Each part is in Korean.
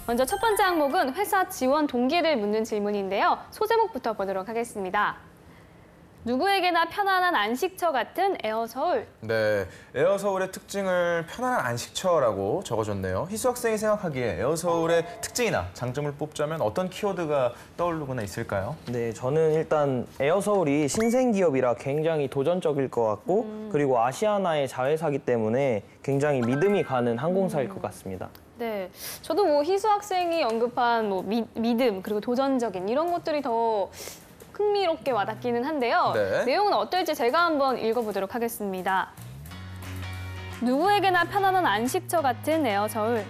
먼저 첫 번째 항목은 회사 지원 동기를 묻는 질문인데요. 소제목부터 보도록 하겠습니다. 누구에게나 편안한 안식처 같은 에어서울. 네, 에어서울의 특징을 편안한 안식처라고 적어줬네요. 희수 학생이 생각하기에 에어서울의 특징이나 장점을 뽑자면 어떤 키워드가 떠오르거나 있을까요? 네, 저는 일단 에어서울이 신생기업이라 굉장히 도전적일 것 같고 그리고 아시아나의 자회사이기 때문에 굉장히 믿음이 가는 항공사일 것 같습니다. 네, 저도 뭐 희수 학생이 언급한 뭐 믿음 그리고 도전적인 이런 것들이 더 흥미롭게 와닿기는 한데요. 네. 내용은 어떨지 제가 한번 읽어보도록 하겠습니다. 누구에게나 편안한 안식처 같은 에어서울.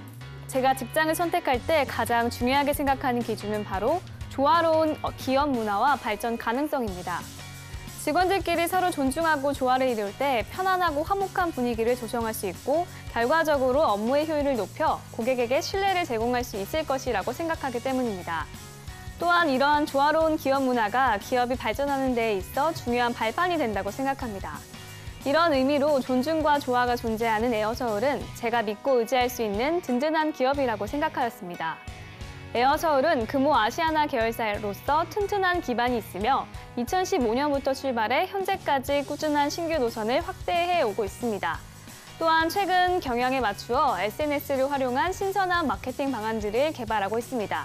제가 직장을 선택할 때 가장 중요하게 생각하는 기준은 바로 조화로운 기업 문화와 발전 가능성입니다. 직원들끼리 서로 존중하고 조화를 이룰 때 편안하고 화목한 분위기를 조성할 수 있고 결과적으로 업무의 효율을 높여 고객에게 신뢰를 제공할 수 있을 것이라고 생각하기 때문입니다. 또한 이러한 조화로운 기업 문화가 기업이 발전하는 데 있어 중요한 발판이 된다고 생각합니다. 이런 의미로 존중과 조화가 존재하는 에어서울은 제가 믿고 의지할 수 있는 든든한 기업이라고 생각하였습니다. 에어서울은 금호 아시아나 계열사로서 튼튼한 기반이 있으며 2015년부터 출발해 현재까지 꾸준한 신규 노선을 확대해 오고 있습니다. 또한 최근 경영에 맞추어 SNS를 활용한 신선한 마케팅 방안들을 개발하고 있습니다.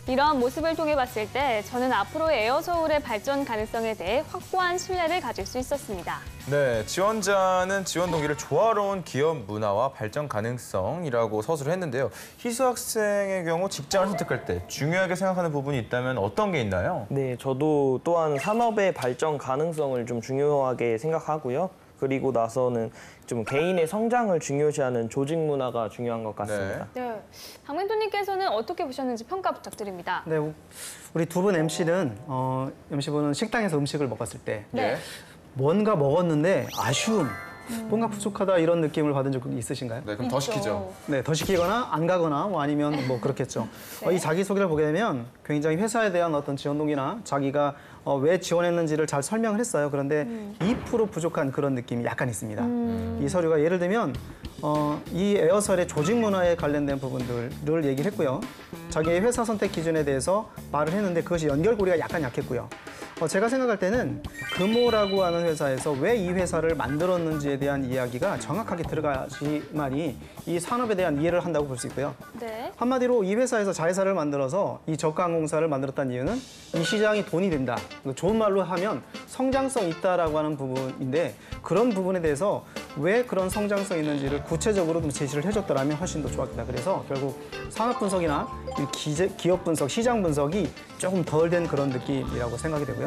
이런 모습을 통해 봤을 때 저는 앞으로의 에어서울의 발전 가능성에 대해 확고한 신뢰를 가질 수 있었습니다. 네, 지원자는 지원 동기를 조화로운 기업 문화와 발전 가능성이라고 서술을 했는데요. 희수 학생의 경우 직장을 선택할 때 중요하게 생각하는 부분이 있다면 어떤 게 있나요? 네, 저도 또한 산업의 발전 가능성을 좀 중요하게 생각하고요. 그리고 나서는 좀 개인의 성장을 중요시하는 조직 문화가 중요한 것 같습니다. 네, 박 멘토님께서는 어떻게 보셨는지 평가 부탁드립니다. 네, 우리 두 분 MC는 MC분은 식당에서 음식을 먹었을 때 네. 뭔가 먹었는데 아쉬움, 뭔가 부족하다 이런 느낌을 받은 적 있으신가요? 네, 그럼 더 시키죠. 네, 더 시키거나 안 가거나 뭐 아니면 뭐 그렇겠죠. 이 자기소개를 보게 되면 굉장히 회사에 대한 어떤 지원 동기나 자기가 왜 지원했는지를 잘 설명을 했어요. 그런데 2% 부족한 그런 느낌이 약간 있습니다. 이 서류가 예를 들면 이 에어설의 조직 문화에 관련된 부분들을 얘기를 했고요. 자기의 회사 선택 기준에 대해서 말을 했는데 그것이 연결고리가 약간 약했고요. 제가 생각할 때는 금호라고 하는 회사에서 왜 이 회사를 만들었는지에 대한 이야기가 정확하게 들어가지만이 이 산업에 대한 이해를 한다고 볼 수 있고요. 네. 한마디로 이 회사에서 자회사를 만들어서 이 저가항공사를 만들었다는 이유는 이 시장이 돈이 된다. 좋은 말로 하면 성장성 있다라고 하는 부분인데 그런 부분에 대해서 왜 그런 성장성 있는지를 구체적으로 좀 제시를 해줬더라면 훨씬 더 좋았겠다. 그래서 결국 산업 분석이나 기업 분석, 시장 분석이 조금 덜 된 그런 느낌이라고 생각이 되고요.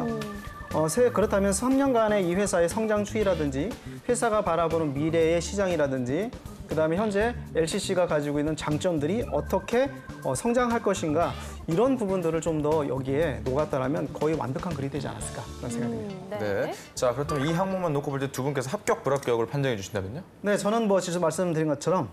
그렇다면 3년간의 이 회사의 성장 추이라든지 회사가 바라보는 미래의 시장이라든지 그다음에 현재 LCC가 가지고 있는 장점들이 어떻게 성장할 것인가 이런 부분들을 좀 더 여기에 녹았다라면 거의 완벽한 글이 되지 않았을까 그런 생각이 듭니다. 네. 자, 그렇다면 이 항목만 놓고 볼 때 두 분께서 합격, 불합격을 판정해 주신다면요? 네, 저는 뭐 지금 말씀드린 것처럼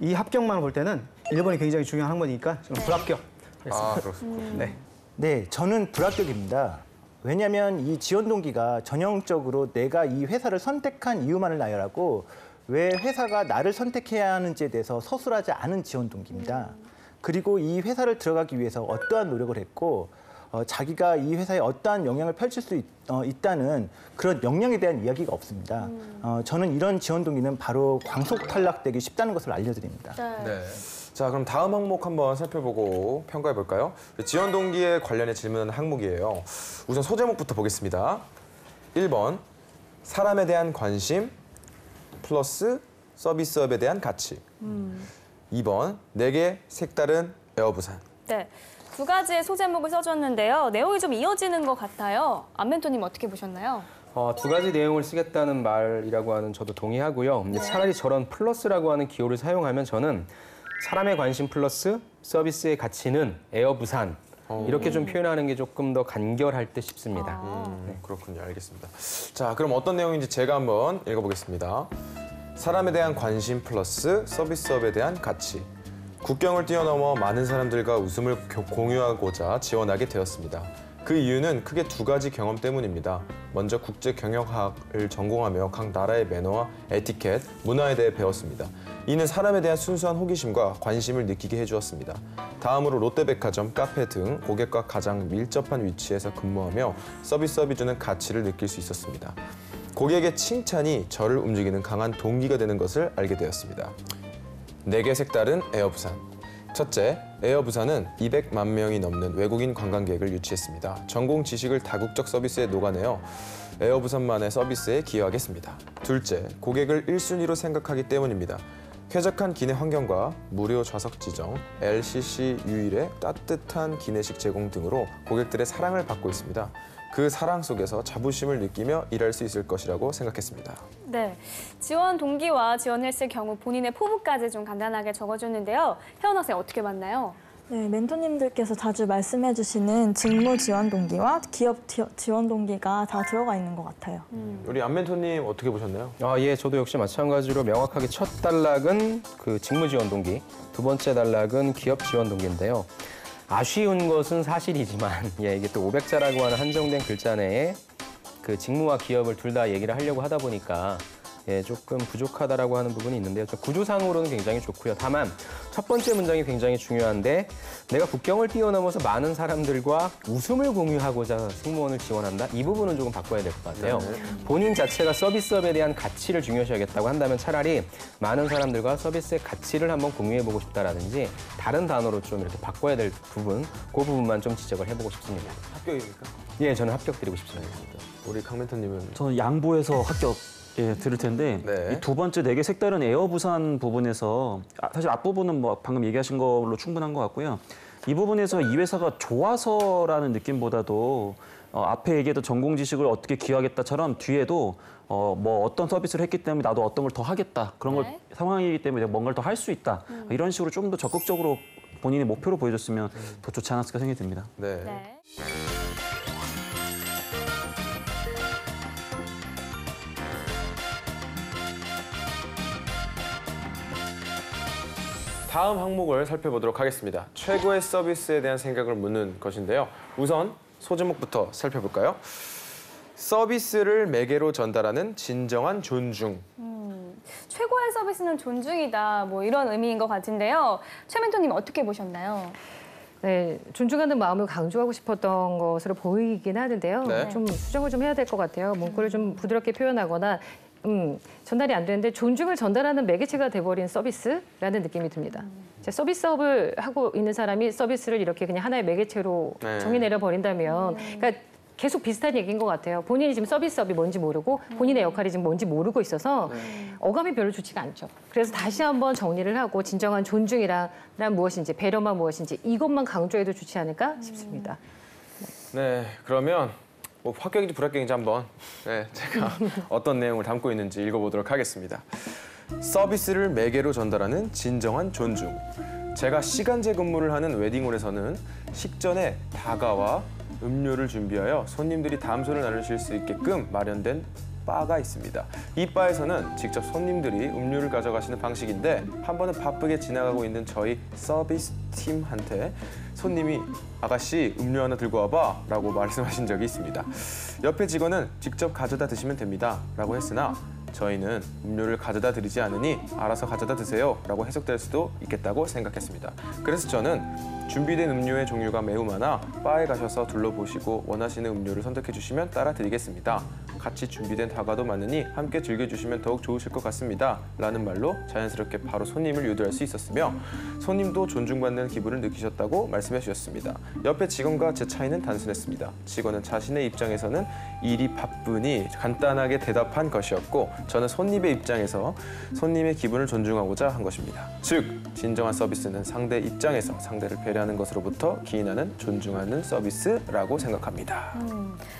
이 합격만 볼 때는 1번이 굉장히 중요한 항목이니까 저는 불합격 하겠습니다. 아, 그렇군요. 네. 네, 저는 불합격입니다. 왜냐하면 이 지원 동기가 전형적으로 내가 이 회사를 선택한 이유만을 나열하고 왜 회사가 나를 선택해야 하는지에 대해서 서술하지 않은 지원 동기입니다. 그리고 이 회사를 들어가기 위해서 어떠한 노력을 했고 자기가 이 회사에 어떠한 영향을 펼칠 수 있다는 그런 역량에 대한 이야기가 없습니다. 저는 이런 지원 동기는 바로 광속 탈락되기 쉽다는 것을 알려드립니다. 네. 자, 그럼 다음 항목 한번 살펴보고 평가해 볼까요? 지원 동기에 관련해 질문하는 항목이에요. 우선 소제목부터 보겠습니다. 1번, 사람에 대한 관심 플러스 서비스업에 대한 가치. 2번, 내게 색다른 에어부산. 네, 두 가지의 소제목을 써줬는데요. 내용이 좀 이어지는 것 같아요. 안 멘토님 어떻게 보셨나요? 두 가지 내용을 쓰겠다는 말이라고 하는 저도 동의하고요. 근데 차라리 저런 플러스라고 하는 기호를 사용하면 저는 사람의 관심 플러스 서비스의 가치는 에어부산 이렇게 좀 표현하는 게 조금 더 간결할 듯 싶습니다. 그렇군요. 알겠습니다. 자, 그럼 어떤 내용인지 제가 한번 읽어보겠습니다. 사람에 대한 관심 플러스 서비스업에 대한 가치. 국경을 뛰어넘어 많은 사람들과 웃음을 공유하고자 지원하게 되었습니다. 그 이유는 크게 두 가지 경험 때문입니다. 먼저 국제경영학을 전공하며 각 나라의 매너와 에티켓, 문화에 대해 배웠습니다. 이는 사람에 대한 순수한 호기심과 관심을 느끼게 해주었습니다. 다음으로 롯데백화점, 카페 등 고객과 가장 밀접한 위치에서 근무하며 서비스업이 주는 가치를 느낄 수 있었습니다. 고객의 칭찬이 저를 움직이는 강한 동기가 되는 것을 알게 되었습니다. 4개 색다른 에어부산. 첫째, 에어부산은 200만 명이 넘는 외국인 관광객을 유치했습니다. 전공 지식을 다국적 서비스에 녹아내어 에어부산만의 서비스에 기여하겠습니다. 둘째, 고객을 1순위로 생각하기 때문입니다. 쾌적한 기내 환경과 무료 좌석 지정, LCC 유일의 따뜻한 기내식 제공 등으로 고객들의 사랑을 받고 있습니다. 그 사랑 속에서 자부심을 느끼며 일할 수 있을 것이라고 생각했습니다. 네, 지원 동기와 지원했을 경우 본인의 포부까지 좀 간단하게 적어줬는데요. 혜원 학생 어떻게 봤나요? 네, 멘토님들께서 자주 말씀해 주시는 직무 지원 동기와 기업 지원 동기가 다 들어가 있는 것 같아요. 우리 안멘토님 어떻게 보셨나요? 예, 저도 역시 마찬가지로 명확하게 첫 단락은 그 직무 지원 동기, 두 번째 단락은 기업 지원 동기인데요. 아쉬운 것은 사실이지만 이게 또 500자라고 하는 한정된 글자 내에 그 직무와 기업을 둘 다 얘기를 하려고 하다 보니까 조금 부족하다라고 하는 부분이 있는데요. 구조상으로는 굉장히 좋고요. 다만 첫 번째 문장이 굉장히 중요한데 내가 국경을 뛰어넘어서 많은 사람들과 웃음을 공유하고자 승무원을 지원한다? 이 부분은 조금 바꿔야 될 것 같아요. 본인 자체가 서비스업에 대한 가치를 중요시하겠다고 한다면 차라리 많은 사람들과 서비스의 가치를 한번 공유해보고 싶다라든지 다른 단어로 좀 이렇게 바꿔야 될 부분, 그 부분만 좀 지적을 해보고 싶습니다. 합격입니까? 예, 저는 합격 드리고 싶습니다. 우리 강멘토님은? 저는 양보해서 합격 들을 텐데 네. 이 두 번째 4개 색다른 에어부산 부분에서 사실 앞부분은 뭐 방금 얘기하신 걸로 충분한 것 같고요. 이 부분에서 이 회사가 좋아서라는 느낌보다도 앞에 얘기했던 전공 지식을 어떻게 기여하겠다처럼 뒤에도 뭐 어떤 서비스를 했기 때문에 나도 어떤 걸 더 하겠다. 그런 걸 상황이기 때문에 내가 뭔가를 더 할 수 있다. 이런 식으로 좀 더 적극적으로 본인의 목표로 보여줬으면 더 좋지 않았을까 생각이 듭니다. 네. 네. 다음 항목을 살펴보도록 하겠습니다. 최고의 서비스에 대한 생각을 묻는 것인데요. 우선 소제목부터 살펴볼까요? 서비스를 매개로 전달하는 진정한 존중. 최고의 서비스는 존중이다. 뭐 이런 의미인 것 같은데요. 최 멘토님 어떻게 보셨나요? 네, 존중하는 마음을 강조하고 싶었던 것으로 보이긴 하는데요. 네. 좀 수정을 좀 해야 될 것 같아요. 문구를 좀 부드럽게 표현하거나 전달이 안 되는데 존중을 전달하는 매개체가 돼버린 서비스라는 느낌이 듭니다. 서비스업을 하고 있는 사람이 서비스를 이렇게 그냥 하나의 매개체로 네. 정의 내려버린다면 그러니까 계속 비슷한 얘기인 것 같아요. 본인이 지금 서비스업이 뭔지 모르고 본인의 역할이 지금 뭔지 모르고 있어서 어감이 별로 좋지가 않죠. 그래서 다시 한번 정리를 하고 진정한 존중이란 무엇인지 배려만 무엇인지 이것만 강조해도 좋지 않을까 싶습니다. 네, 그러면 뭐 합격인지 불합격인지 한번 제가 어떤 내용을 담고 있는지 읽어보도록 하겠습니다. 서비스를 매개로 전달하는 진정한 존중. 제가 시간제 근무를 하는 웨딩홀에서는 식전에 다가와 음료를 준비하여 손님들이 담소를 나누실 수 있게끔 마련된 바가 있습니다. 이 바에서는 직접 손님들이 음료를 가져가시는 방식인데 한 번은 바쁘게 지나가고 있는 저희 서비스 팀한테 손님이 아가씨 음료 하나 들고 와봐 라고 말씀하신 적이 있습니다. 옆에 직원은 직접 가져다 드시면 됩니다 라고 했으나 저희는 음료를 가져다 드리지 않으니 알아서 가져다 드세요 라고 해석될 수도 있겠다고 생각했습니다. 그래서 저는 준비된 음료의 종류가 매우 많아 바에 가셔서 둘러보시고 원하시는 음료를 선택해 주시면 따라 드리겠습니다. 같이 준비된 다과도 많으니 함께 즐겨주시면 더욱 좋으실 것 같습니다 라는 말로 자연스럽게 바로 손님을 유도할 수 있었으며 손님도 존중받는 기분을 느끼셨다고 말씀해 주셨습니다. 옆에 직원과 제 차이는 단순했습니다. 직원은 자신의 입장에서는 일이 바쁘니 간단하게 대답한 것이었고 저는 손님의 입장에서 손님의 기분을 존중하고자 한 것입니다. 즉, 진정한 서비스는 상대 입장에서 상대를 배려하는 것으로부터 기인하는 존중하는 서비스라고 생각합니다.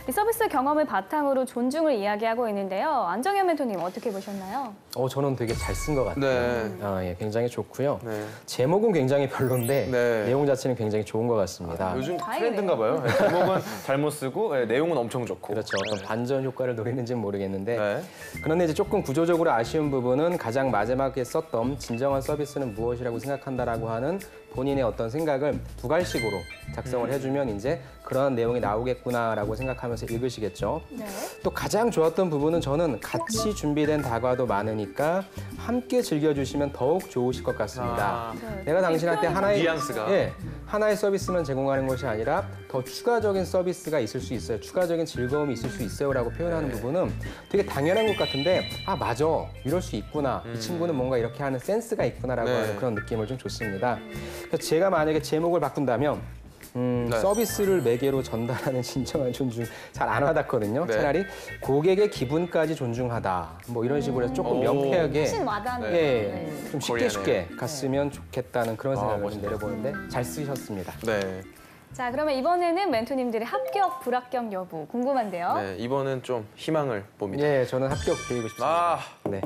이 서비스 경험을 바탕으로 존중을 이야기하고 있는데요. 안정현 멘토님 어떻게 보셨나요? 저는 되게 잘 쓴 것 같아요. 네. 굉장히 좋고요. 네. 제목은 굉장히 별론데 네. 내용 자체는 굉장히 좋은 것 같습니다. 요즘 다행이네요. 트렌드인가 봐요. 제목은 잘못 쓰고 내용은 엄청 좋고. 그렇죠. 어떤 반전 효과를 노리는지는 모르겠는데 네. 그런데 이제 조금 구조적으로 아쉬운 부분은 가장 마지막에 썼던 진정한 서비스는 무엇이라고 생각한다라고 하는 본인의 어떤 생각을 두 갈식으로 작성을 해주면 이제 그런 내용이 나오겠구나라고 생각하면서 읽으시겠죠. 네. 또 가장 좋았던 부분은 저는 같이 준비된 다과도 많으니까 함께 즐겨주시면 더욱 좋으실 것 같습니다. 내가 당신한테 하나의 뉘앙스가. 예, 하나의 서비스만 제공하는 것이 아니라 더 추가적인 서비스가 있을 수 있어요. 추가적인 즐거움이 있을 수 있어요라고 표현하는 부분은 되게 당연한 것 같은데 아 맞아 이럴 수 있구나 이 친구는 뭔가 이렇게 하는 센스가 있구나라고 하는 그런 느낌을 좀 줬습니다. 그래서 제가 만약에 제목을 바꾼다면 서비스를 매개로 전달하는 진정한 존중 잘 안 와닿거든요. 네. 차라리 고객의 기분까지 존중하다 뭐 이런 식으로 해서 조금 명쾌하게 훨씬 와닿는. 예, 좀 쉽게 코리아네요. 쉽게 갔으면 좋겠다는 그런 생각을 좀 멋있네요. 내려보는데 잘 쓰셨습니다. 네. 자, 그러면 이번에는 멘토님들의 합격, 불합격 여부 궁금한데요. 네, 이번은 좀 희망을 봅니다. 예, 저는 합격 드리고 싶습니다. 아, 네.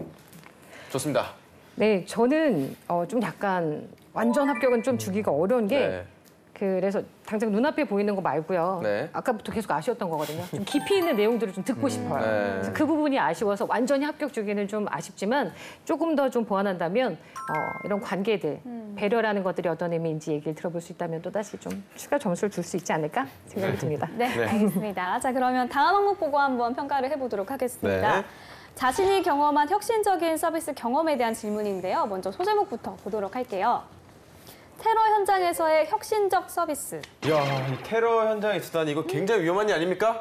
좋습니다. 네, 저는 좀 약간 완전 합격은 좀 주기가 어려운 게 네. 그래서 당장 눈앞에 보이는 거 말고요. 네. 아까부터 계속 아쉬웠던 거거든요. 좀 깊이 있는 내용들을 좀 듣고 싶어요. 네. 그래서 그 부분이 아쉬워서 완전히 합격 주기는 좀 아쉽지만 조금 더 좀 보완한다면 이런 관계들, 배려라는 것들이 어떤 의미인지 얘기를 들어볼 수 있다면 또다시 좀 추가 점수를 줄 수 있지 않을까 생각이 듭니다. 네, 알겠습니다. 자, 그러면 다음 항목 보고 한번 평가를 해보도록 하겠습니다. 네. 자신이 경험한 혁신적인 서비스 경험에 대한 질문인데요. 먼저 소제목부터 보도록 할게요. 테러 현장에서의 혁신적 서비스. 이야, 이 테러 현장에 있었다니 이거 굉장히 위험한 일 아닙니까?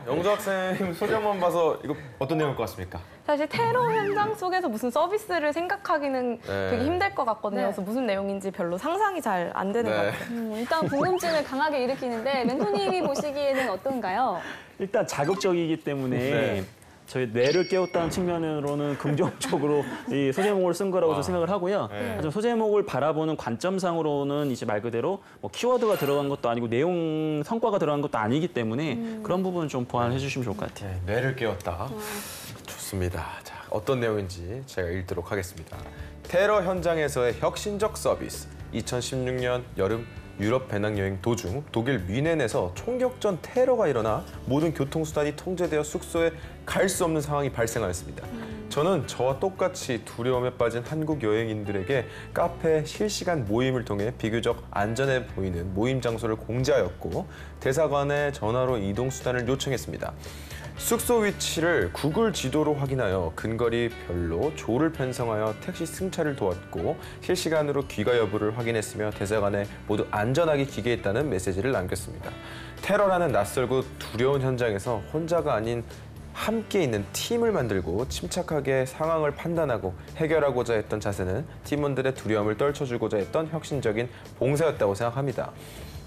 영조 학생 소재만 봐서 이거 어떤 내용일 것 같습니까? 사실 테러 현장 속에서 무슨 서비스를 생각하기는 네. 되게 힘들 것 같거든요. 네. 그래서 무슨 내용인지 별로 상상이 잘 안 되는 것 네. 같아요. 일단 궁금증을 강하게 일으키는데 멘토님이 보시기에는 어떤가요? 일단 자극적이기 때문에 네. 저희 뇌를 깨웠다는 측면으로는 긍정적으로 이 소제목을 쓴 거라고 저는 생각을 하고요. 하지만 소제목을 바라보는 관점상으로는 이제 말 그대로 뭐 키워드가 들어간 것도 아니고 내용 성과가 들어간 것도 아니기 때문에 그런 부분은 좀 보완해 주시면 좋을 것 같아요. 네, 뇌를 깨웠다. 좋습니다. 자, 어떤 내용인지 제가 읽도록 하겠습니다. 테러 현장에서의 혁신적 서비스. 2016년 여름 유럽 배낭여행 도중 독일 뮌헨에서 총격전 테러가 일어나 모든 교통수단이 통제되어 숙소에 갈 수 없는 상황이 발생하였습니다. 저는 저와 똑같이 두려움에 빠진 한국 여행인들에게 카페 실시간 모임을 통해 비교적 안전해 보이는 모임 장소를 공지하였고 대사관에 전화로 이동 수단을 요청했습니다. 숙소 위치를 구글 지도로 확인하여 근거리별로 조를 편성하여 택시 승차를 도왔고 실시간으로 귀가 여부를 확인했으며 대사관에 모두 안전하게 귀가했다는 메시지를 남겼습니다. 테러라는 낯설고 두려운 현장에서 혼자가 아닌 함께 있는 팀을 만들고 침착하게 상황을 판단하고 해결하고자 했던 자세는 팀원들의 두려움을 떨쳐주고자 했던 혁신적인 봉사였다고 생각합니다.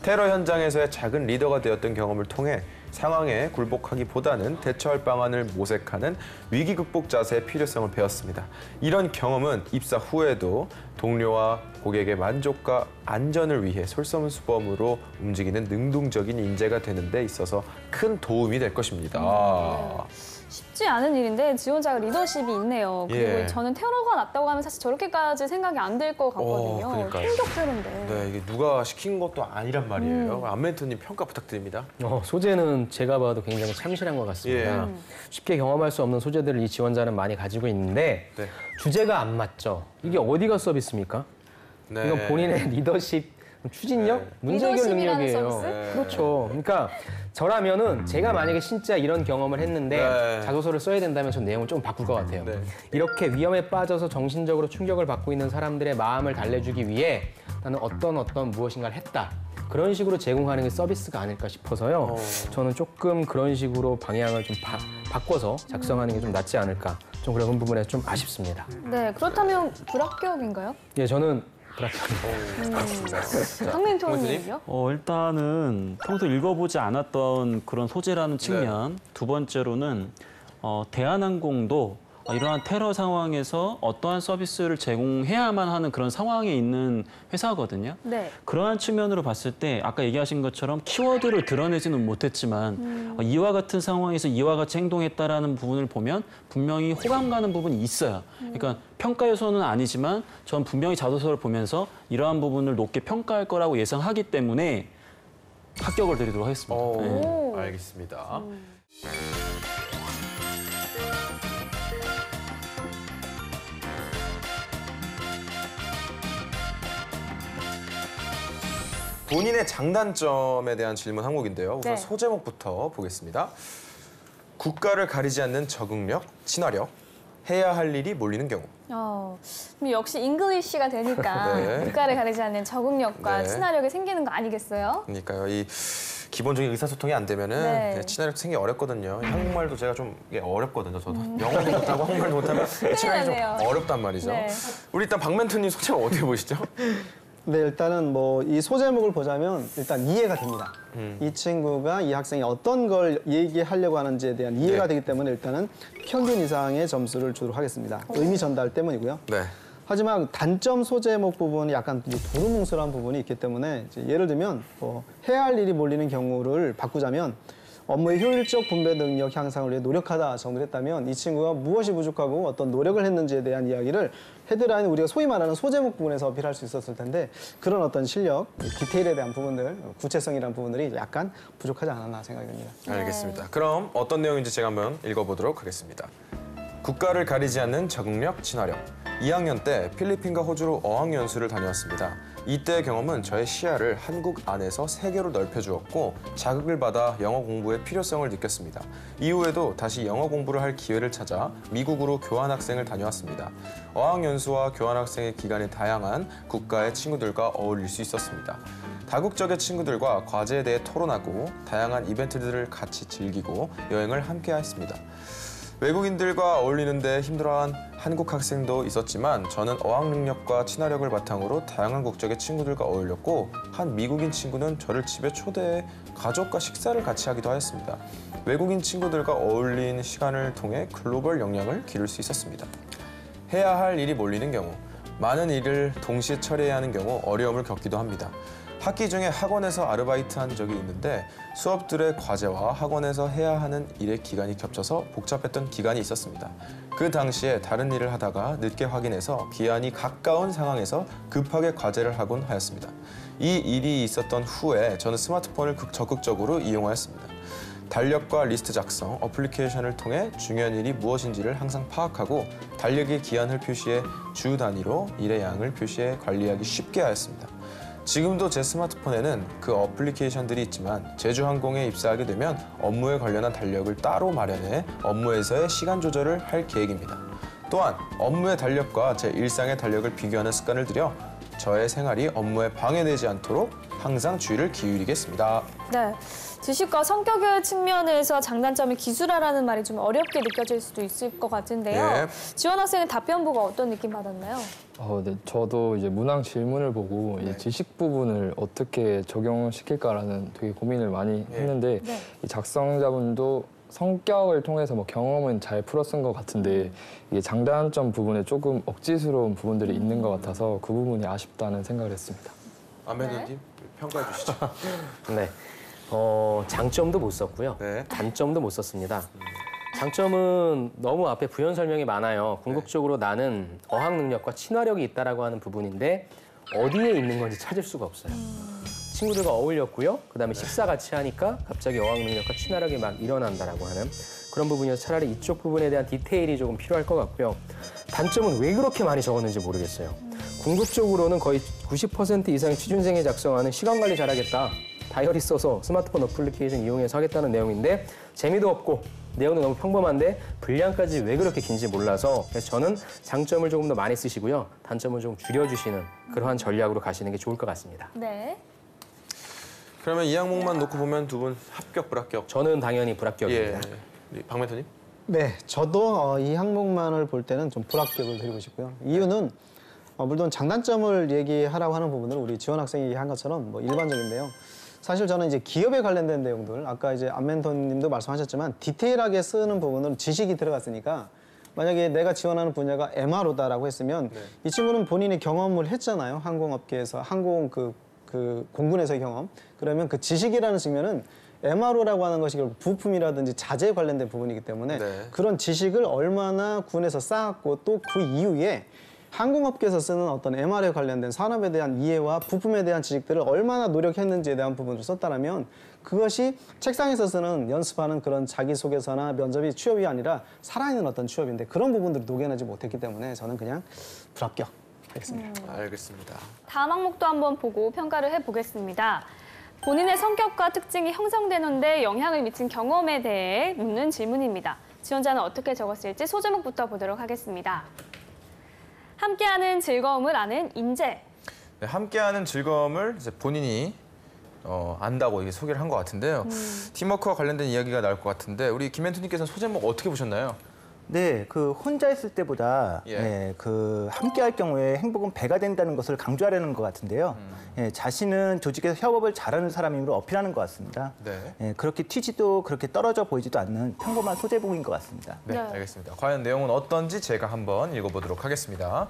테러 현장에서의 작은 리더가 되었던 경험을 통해 상황에 굴복하기보다는 대처할 방안을 모색하는 위기 극복 자세의 필요성을 배웠습니다. 이런 경험은 입사 후에도 동료와 고객의 만족과 안전을 위해 솔선수범으로 움직이는 능동적인 인재가 되는 데 있어서 큰 도움이 될 것입니다. 쉽지 않은 일인데 지원자가 리더십이 있네요. 그리고 예. 저는 테러가 났다고 하면 사실 저렇게까지 생각이 안 들 것 같거든요. 그러니까요. 충격 테러인데. 네, 이게 누가 시킨 것도 아니란 말이에요. 안멘토님 평가 부탁드립니다. 소재는 제가 봐도 굉장히 참신한 것 같습니다. 쉽게 경험할 수 없는 소재들을 이 지원자는 많이 가지고 있는데 네. 주제가 안 맞죠. 이게 어디가 서비스입니까? 네. 이건 본인의 리더십, 추진력, 네. 문제 해결 리더십이라는 능력이에요. 서비스? 그렇죠. 그러니까 저라면은 제가 만약에 진짜 이런 경험을 했는데 네. 자소서를 써야 된다면 전 내용을 좀 바꿀 것 같아요. 네. 이렇게 위험에 빠져서 정신적으로 충격을 받고 있는 사람들의 마음을 달래주기 위해 나는 어떤 무엇인가를 했다. 그런 식으로 제공하는 게 서비스가 아닐까 싶어서요. 저는 조금 그런 식으로 방향을 좀 바꿔서 작성하는 게 좀 낫지 않을까. 좀 그런 부분에 좀 아쉽습니다. 네, 그렇다면 불합격인가요? 예, 저는 황멘토님은요? 일단은 평소 읽어보지 않았던 그런 소재라는 측면, 두 번째로는 대한항공도 이러한 테러 상황에서 어떠한 서비스를 제공해야만 하는 그런 상황에 있는 회사거든요. 네. 그러한 측면으로 봤을 때 아까 얘기하신 것처럼 키워드를 드러내지는 못했지만 이와 같은 상황에서 이와 같이 행동했다라는 부분을 보면 분명히 호감 가는 부분이 있어요. 그러니까 평가 요소는 아니지만 전 분명히 자소서를 보면서 이러한 부분을 높게 평가할 거라고 예상하기 때문에 합격을 드리도록 하겠습니다. 네. 알겠습니다. 본인의 장단점에 대한 질문 항목인데요. 우선 네. 소제목부터 보겠습니다. 국가를 가리지 않는 적응력, 친화력, 해야 할 일이 몰리는 경우. 그럼 역시 잉글리시가 되니까 네. 국가를 가리지 않는 적응력과 네. 친화력이 생기는 거 아니겠어요? 그러니까요. 이 기본적인 의사소통이 안 되면은 네. 친화력 생기 어렵거든요. 한국말도 제가 좀 이게 어렵거든요. 저도 영어도 못하고 한국말도 못하면 친화력이 나네요. 좀 어렵단 말이죠. 네. 우리 일단 박멘토님 소제목 어떻게 보시죠? 네, 일단은 뭐 이 소제목을 보자면 일단 이해가 됩니다. 이 친구가 이 학생이 어떤 걸 얘기하려고 하는지에 대한 이해가 네. 되기 때문에 일단은 평균 이상의 점수를 주도록 하겠습니다. 의미 전달 때문이고요. 네. 하지만 단점 소제목 부분이 약간 이제 도루뭉술한 부분이 있기 때문에 이제 예를 들면 뭐 해야 할 일이 몰리는 경우를 바꾸자면 업무의 효율적 분배 능력 향상을 위해 노력하다 정도를 했다면 이 친구가 무엇이 부족하고 어떤 노력을 했는지에 대한 이야기를 헤드라인 우리가 소위 말하는 소제목 부분에서 어필할 수 있었을 텐데 그런 어떤 실력, 디테일에 대한 부분들, 구체성이라는 부분들이 약간 부족하지 않았나 생각이 듭니다. 알겠습니다. 그럼 어떤 내용인지 제가 한번 읽어보도록 하겠습니다. 국가를 가리지 않는 적응력, 친화력. 2학년 때 필리핀과 호주로 어학연수를 다녀왔습니다. 이때의 경험은 저의 시야를 한국 안에서 세계로 넓혀주었고 자극을 받아 영어 공부의 필요성을 느꼈습니다. 이후에도 다시 영어 공부를 할 기회를 찾아 미국으로 교환학생을 다녀왔습니다. 어학연수와 교환학생의 기간이 다양한 국가의 친구들과 어울릴 수 있었습니다. 다국적의 친구들과 과제에 대해 토론하고 다양한 이벤트들을 같이 즐기고 여행을 함께 했습니다. 외국인들과 어울리는데 힘들어한 한국 학생도 있었지만 저는 어학 능력과 친화력을 바탕으로 다양한 국적의 친구들과 어울렸고 한 미국인 친구는 저를 집에 초대해 가족과 식사를 같이 하기도 하였습니다. 외국인 친구들과 어울린 시간을 통해 글로벌 역량을 기를 수 있었습니다. 해야 할 일이 몰리는 경우, 많은 일을 동시에 처리해야 하는 경우 어려움을 겪기도 합니다. 학기 중에 학원에서 아르바이트한 적이 있는데 수업들의 과제와 학원에서 해야 하는 일의 기간이 겹쳐서 복잡했던 기간이 있었습니다. 그 당시에 다른 일을 하다가 늦게 확인해서 기한이 가까운 상황에서 급하게 과제를 하곤 하였습니다. 이 일이 있었던 후에 저는 스마트폰을 적극적으로 이용하였습니다. 달력과 리스트 작성, 어플리케이션을 통해 중요한 일이 무엇인지를 항상 파악하고 달력의 기한을 표시해 주 단위로 일의 양을 표시해 관리하기 쉽게 하였습니다. 지금도 제 스마트폰에는 그 어플리케이션들이 있지만 제주항공에 입사하게 되면 업무에 관련한 달력을 따로 마련해 업무에서의 시간 조절을 할 계획입니다. 또한 업무의 달력과 제 일상의 달력을 비교하는 습관을 들여 저의 생활이 업무에 방해되지 않도록 항상 주의를 기울이겠습니다. 네. 지식과 성격의 측면에서 장단점이 기술화라는 말이 좀 어렵게 느껴질 수도 있을 것 같은데요. 네. 지원 학생의 답변보고 어떤 느낌 받았나요? 네, 저도 이제 문항 질문을 보고 이 지식 부분을 어떻게 적용시킬까라는 되게 고민을 많이 했는데 이 작성자분도 성격을 통해서 뭐 경험은 잘 풀어 쓴 것 같은데 이게 장단점 부분에 조금 억지스러운 부분들이 있는 것 같아서 그 부분이 아쉽다는 생각을 했습니다. 아메도님 평가해 주시죠. 네. 장점도 못 썼고요. 네. 단점도 못 썼습니다. 장점은 너무 앞에 부연 설명이 많아요. 궁극적으로 나는 어학 능력과 친화력이 있다라고 하는 부분인데 어디에 있는 건지 찾을 수가 없어요. 친구들과 어울렸고요. 그다음에 식사 같이 하니까 갑자기 어학 능력과 친화력이 막 일어난다라고 하는 그런 부분이어서 차라리 이쪽 부분에 대한 디테일이 조금 필요할 것 같고요. 단점은 왜 그렇게 많이 적었는지 모르겠어요. 궁극적으로는 거의 90% 이상의 취준생이 작성하는 시간 관리 잘하겠다. 다이어리 써서 스마트폰 어플리케이션 이용해서 하겠다는 내용인데 재미도 없고 내용도 너무 평범한데 분량까지 왜 그렇게 긴지 몰라서 그래서 저는 장점을 조금 더 많이 쓰시고요. 단점을 좀 줄여주시는 그러한 전략으로 가시는 게 좋을 것 같습니다. 네. 그러면 이 항목만 놓고 보면 두 분 합격, 불합격? 저는 당연히 불합격입니다. 예. 박멘토님? 네, 저도 이 항목만을 볼 때는 좀 불합격을 드리고 싶고요. 이유는 물론 장단점을 얘기하라고 하는 부분은 우리 지원 학생이 얘기한 것처럼 뭐 일반적인데요. 사실 저는 이제 기업에 관련된 내용들, 아까 이제 안멘토님도 말씀하셨지만 디테일하게 쓰는 부분은 지식이 들어갔으니까 만약에 내가 지원하는 분야가 MRO다라고 했으면 이 친구는 본인이 경험을 했잖아요. 항공업계에서, 항공 그 공군에서의 경험. 그러면 그 지식이라는 측면은 MRO라고 하는 것이 결국 부품이라든지 자재에 관련된 부분이기 때문에 그런 지식을 얼마나 군에서 쌓았고 또 그 이후에 항공업계에서 쓰는 어떤 MR에 관련된 산업에 대한 이해와 부품에 대한 지식들을 얼마나 노력했는지에 대한 부분을 썼다면 그것이 책상에서 쓰는 연습하는 그런 자기소개서나 면접이 취업이 아니라 살아있는 어떤 취업인데 그런 부분들을 녹여내지 못했기 때문에 저는 그냥 불합격 하겠습니다. 알겠습니다. 다음 항목도 한번 보고 평가를 해보겠습니다. 본인의 성격과 특징이 형성되는데 영향을 미친 경험에 대해 묻는 질문입니다. 지원자는 어떻게 적었을지 소제목부터 보도록 하겠습니다. 함께하는 즐거움을 아는 인재. 네, 함께하는 즐거움을 이제 본인이 안다고 이게 소개를 한 것 같은데요. 팀워크와 관련된 이야기가 나올 것 같은데 우리 김 멘토님께서는 소제목 어떻게 보셨나요? 네, 그 혼자 있을 때보다 그 함께할 경우에 행복은 배가 된다는 것을 강조하려는 것 같은데요. 자신은 조직에서 협업을 잘하는 사람임으로 어필하는 것 같습니다. 네. 그렇게 튀지도 그렇게 떨어져 보이지도 않는 평범한 소제목인 것 같습니다. 네, 알겠습니다. 과연 내용은 어떤지 제가 한번 읽어보도록 하겠습니다.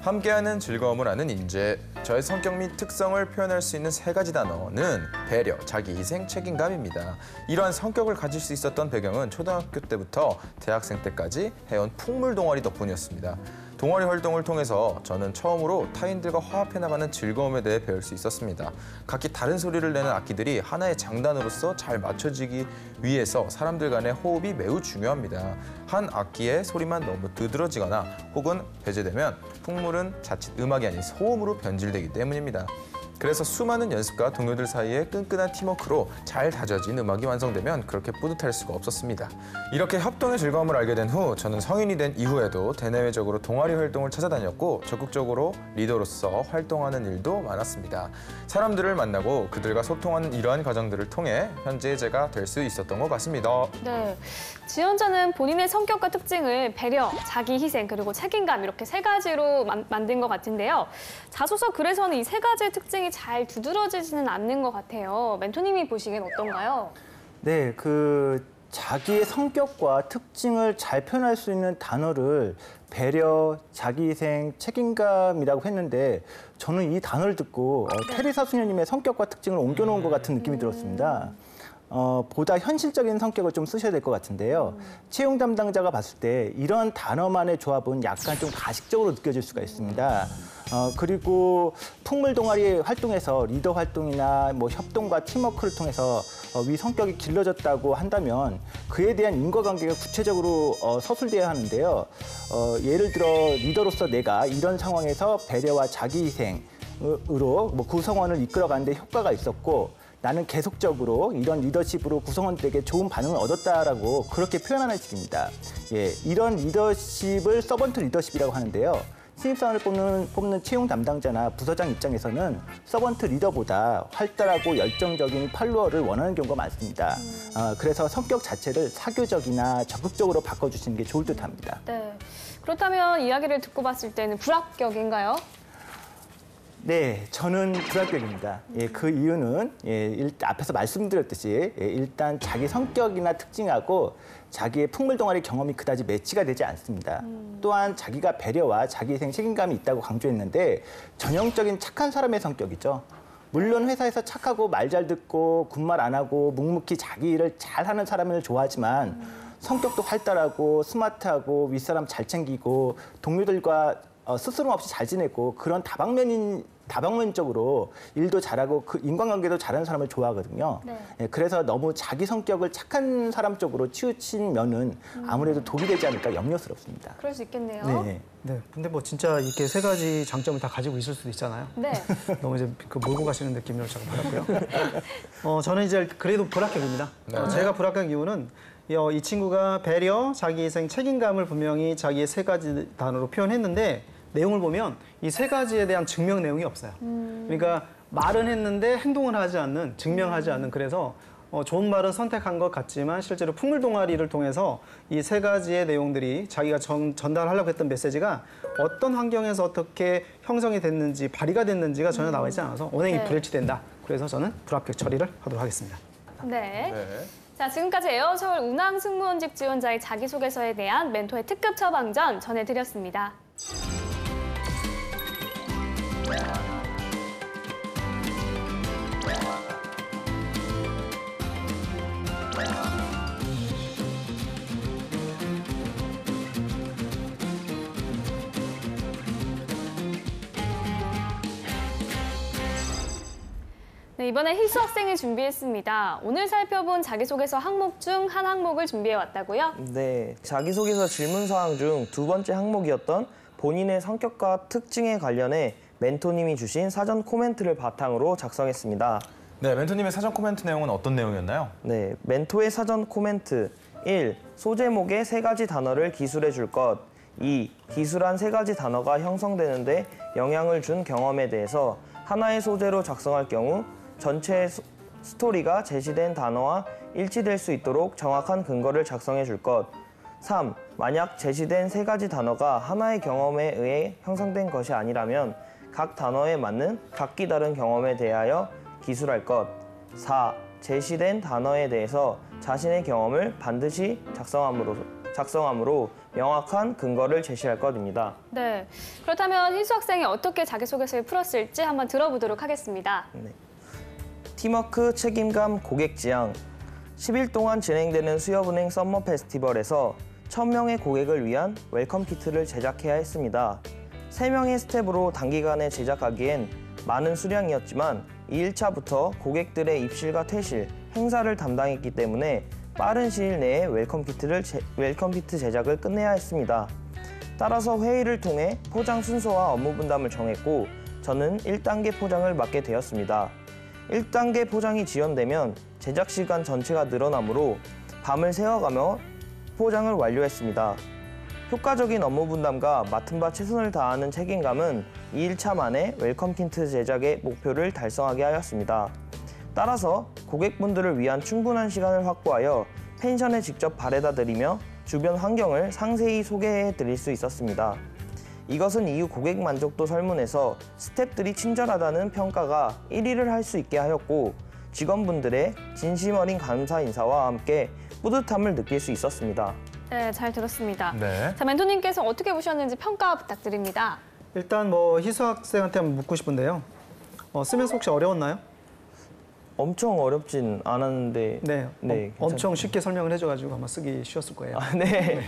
함께하는 즐거움을 아는 인재. 저의 성격 및 특성을 표현할 수 있는 3가지 단어는 배려, 자기희생, 책임감입니다. 이러한 성격을 가질 수 있었던 배경은 초등학교 때부터 대학생 때까지 해온 풍물 동아리 덕분이었습니다. 동아리 활동을 통해서 저는 처음으로 타인들과 화합해 나가는 즐거움에 대해 배울 수 있었습니다. 각기 다른 소리를 내는 악기들이 하나의 장단으로서 잘 맞춰지기 위해서 사람들 간의 호흡이 매우 중요합니다. 한 악기의 소리만 너무 두드러지거나 혹은 배제되면 풍물은 자칫 음악이 아닌 소음으로 변질되기 때문입니다. 그래서 수많은 연습과 동료들 사이의 끈끈한 팀워크로 잘 다져진 음악이 완성되면 그렇게 뿌듯할 수가 없었습니다. 이렇게 협동의 즐거움을 알게 된 후 저는 성인이 된 이후에도 대내외적으로 동아리 활동을 찾아다녔고 적극적으로 리더로서 활동하는 일도 많았습니다. 사람들을 만나고 그들과 소통하는 이러한 과정들을 통해 현재의 제가 될 수 있었던 것 같습니다. 네, 지원자는 본인의 성격과 특징을 배려, 자기 희생, 그리고 책임감 이렇게 3가지로 만든 것 같은데요. 자소서 글에서는 이 3가지의 특징이 잘 두드러지지는 않는 것 같아요. 멘토님이 보시기엔 어떤가요? 네, 그 자기의 성격과 특징을 잘 표현할 수 있는 단어를 배려, 자기희생, 책임감이라고 했는데 저는 이 단어를 듣고 테레사 수녀님의 성격과 특징을 옮겨놓은 것 같은 느낌이 들었습니다. 보다 현실적인 성격을 좀 쓰셔야 될 것 같은데요. 채용 담당자가 봤을 때 이런 단어만의 조합은 약간 좀 가식적으로 느껴질 수가 있습니다. 그리고 풍물 동아리 활동에서 리더 활동이나 뭐 협동과 팀워크를 통해서 위 성격이 길러졌다고 한다면 그에 대한 인과관계가 구체적으로 서술돼야 하는데요. 예를 들어 리더로서 내가 이런 상황에서 배려와 자기희생으로 뭐 구성원을 이끌어가는데 효과가 있었고 나는 계속적으로 이런 리더십으로 구성원들에게 좋은 반응을 얻었다라고 그렇게 표현하는 식입니다. 예, 이런 리더십을 서번트 리더십이라고 하는데요. 신입사원을 뽑는 채용 담당자나 부서장 입장에서는 서번트 리더보다 활달하고 열정적인 팔로워를 원하는 경우가 많습니다. 그래서 성격 자체를 사교적이나 적극적으로 바꿔주시는 게 좋을 듯합니다. 네, 그렇다면 이야기를 듣고 봤을 때는 불합격인가요? 네, 저는 불합격입니다. 그 이유는 앞에서 말씀드렸듯이 일단 자기 성격이나 특징하고 자기의 풍물 동아리 경험이 그다지 매치가 되지 않습니다. 또한 자기가 배려와 자기희생 책임감이 있다고 강조했는데 전형적인 착한 사람의 성격이죠. 물론 회사에서 착하고 말 잘 듣고 군말 안 하고 묵묵히 자기 일을 잘하는 사람을 좋아하지만 성격도 활달하고 스마트하고 윗사람 잘 챙기고 동료들과 스스럼 없이 잘 지내고 그런 다방면적으로 일도 잘하고 그 인간관계도 잘하는 사람을 좋아하거든요. 그래서 너무 자기 성격을 착한 사람 쪽으로 치우친 면은 아무래도 독이 되지 않을까 염려스럽습니다. 그럴 수 있겠네요. 네, 근데 뭐 진짜 이렇게 3가지 장점을 다 가지고 있을 수도 있잖아요. 네. 너무 이제 그 몰고 가시는 느낌으로 제가 받았고요. 저는 이제 그래도 불합격입니다. 제가 불합격 이유는 이 친구가 배려, 자기희생, 책임감을 분명히 자기의 3가지 단어로 표현했는데 내용을 보면 이 3가지에 대한 증명 내용이 없어요. 그러니까 말은 했는데 행동을 하지 않는, 증명하지 않는, 그래서 좋은 말은 선택한 것 같지만 실제로 풍물 동아리를 통해서 이 3가지의 내용들이 자기가 전달하려고 했던 메시지가 어떤 환경에서 어떻게 형성이 됐는지, 발휘가 됐는지가 전혀 나와 있지 않아서 언행이 불일치된다. 그래서 저는 불합격 처리를 하도록 하겠습니다. 네. 자, 지금까지 에어서울 운항 승무원직 지원자의 자기소개서에 대한 멘토의 특급 처방전 전해드렸습니다. 네, 이번에 희수 학생이 준비했습니다. 오늘 살펴본 자기소개서 항목 중 한 항목을 준비해왔다고요? 네, 자기소개서 질문 사항 중 2번째 항목이었던 본인의 성격과 특징에 관련해 멘토님이 주신 사전 코멘트를 바탕으로 작성했습니다. 네, 멘토님의 사전 코멘트 내용은 어떤 내용이었나요? 네, 멘토의 사전 코멘트 1. 소제목의 3가지 단어를 기술해 줄 것 2. 기술한 3가지 단어가 형성되는데 영향을 준 경험에 대해서 하나의 소재로 작성할 경우 전체 스토리가 제시된 단어와 일치될 수 있도록 정확한 근거를 작성해 줄 것 3. 만약 제시된 3가지 단어가 하나의 경험에 의해 형성된 것이 아니라면 각 단어에 맞는 각기 다른 경험에 대하여 기술할 것 4. 제시된 단어에 대해서 자신의 경험을 반드시 작성함으로 명확한 근거를 제시할 것입니다. 네. 그렇다면 희수 학생이 어떻게 자기소개서를 풀었을지 한번 들어보도록 하겠습니다. 네. 팀워크, 책임감, 고객 지향 10일 동안 진행되는 수협은행 썸머 페스티벌에서 1000명의 고객을 위한 웰컴 키트를 제작해야 했습니다. 3명의 스텝으로 단기간에 제작하기엔 많은 수량이었지만 2일차부터 고객들의 입실과 퇴실, 행사를 담당했기 때문에 빠른 시일 내에 웰컴 키트 제작을 끝내야 했습니다. 따라서 회의를 통해 포장 순서와 업무 분담을 정했고 저는 1단계 포장을 맡게 되었습니다. 1단계 포장이 지연되면 제작 시간 전체가 늘어나므로 밤을 새워가며 포장을 완료했습니다. 효과적인 업무 분담과 맡은 바 최선을 다하는 책임감은 2일차 만에 웰컴 키트 제작의 목표를 달성하게 하였습니다. 따라서 고객분들을 위한 충분한 시간을 확보하여 펜션에 직접 바래다 드리며 주변 환경을 상세히 소개해 드릴 수 있었습니다. 이것은 이후 고객 만족도 설문에서 스태프들이 친절하다는 평가가 1위를 할 수 있게 하였고 직원분들의 진심 어린 감사 인사와 함께 뿌듯함을 느낄 수 있었습니다. 네, 잘 들었습니다. 네. 자, 멘토님께서 어떻게 보셨는지 평가 부탁드립니다. 일단 희수 학생한테 한번 묻고 싶은데요. 쓰면서 혹시 어려웠나요? 엄청 어렵진 않았는데 네, 엄청 쉽게 설명을 해줘가지고 아마 쓰기 쉬웠을 거예요. 네.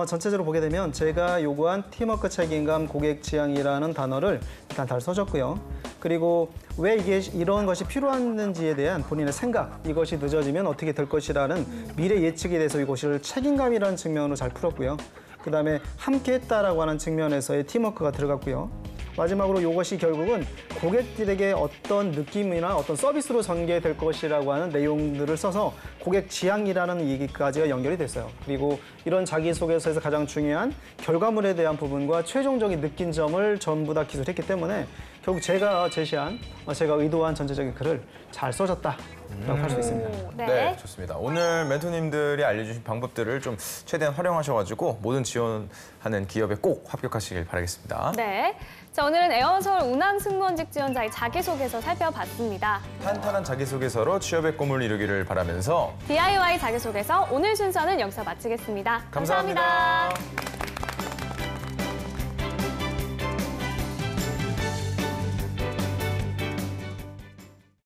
전체적으로 보게 되면 제가 요구한 팀워크 책임감, 고객 지향이라는 단어를 일단 잘 써줬고요. 그리고 왜 이게 이런 것이 필요한지에 대한 본인의 생각, 이것이 늦어지면 어떻게 될 것이라는 미래 예측에 대해서 이것을 책임감이라는 측면으로 잘 풀었고요. 그다음에 함께했다라고 하는 측면에서의 팀워크가 들어갔고요. 마지막으로 이것이 결국은 고객들에게 어떤 느낌이나 어떤 서비스로 전개될 것이라고 하는 내용들을 써서 고객 지향이라는 얘기까지가 연결이 됐어요. 그리고 이런 자기소개서에서 가장 중요한 결과물에 대한 부분과 최종적인 느낀 점을 전부 다 기술했기 때문에 결국 제가 제시한, 제가 의도한 전체적인 글을 잘 써줬다라고 할 수 있습니다. 네, 좋습니다. 오늘 멘토님들이 알려주신 방법들을 좀 최대한 활용하셔가지고 모든 지원하는 기업에 꼭 합격하시길 바라겠습니다. 네. 자, 오늘은 에어서울 운항 승무원직 지원자의 자기소개서 살펴봤습니다. 탄탄한 자기소개서로 취업의 꿈을 이루기를 바라면서 DIY 자기소개서 오늘 순서는 여기서 마치겠습니다. 감사합니다.